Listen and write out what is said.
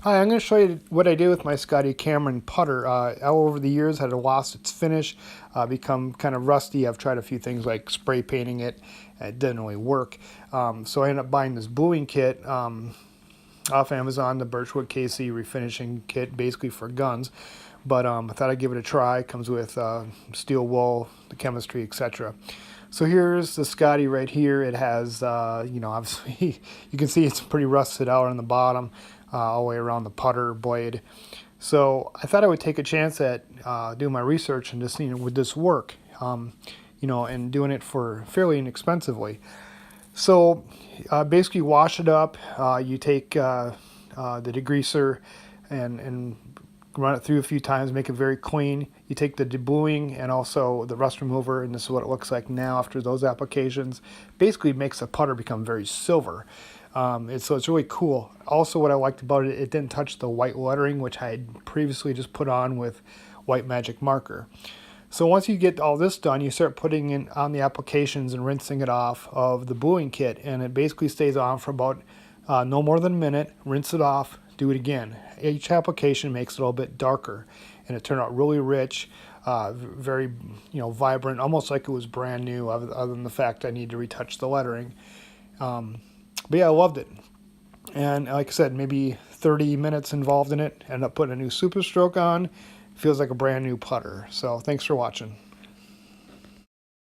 Hi, I'm going to show you what I did with my Scotty Cameron putter. Over the years, had lost its finish, become kind of rusty. I've tried a few things like spray painting it. It didn't really work. So I ended up buying this bluing kit off Amazon, the Birchwood KC refinishing kit, basically for guns. But I thought I'd give it a try. It comes with steel wool, the chemistry, etc. So here's the Scotty right here. It has, obviously you can see it's pretty rusted out on the bottom, all the way around the putter blade. So I thought I would take a chance at doing my research and just seeing would this work, and doing it for fairly inexpensively. So basically wash it up. You take the degreaser and run it through a few times, make it very clean. You take the debluing and also the rust remover, and this is what it looks like now after those applications. Basically makes the putter become very silver. So it's really cool. Also what I liked about it, it didn't touch the white lettering, which I had previously just put on with white magic marker. So once you get all this done, you start putting in on the applications and rinsing it off of the bluing kit, and it basically stays on for about no more than a minute. Rinse it off, do it again. Each application makes it a little bit darker, and it turned out really rich, very vibrant, almost like it was brand new, other than the fact I need to retouch the lettering. But yeah, I loved it. And like I said, maybe 30 minutes involved in it. Ended up putting a new Super Stroke on. Feels like a brand new putter. So thanks for watching.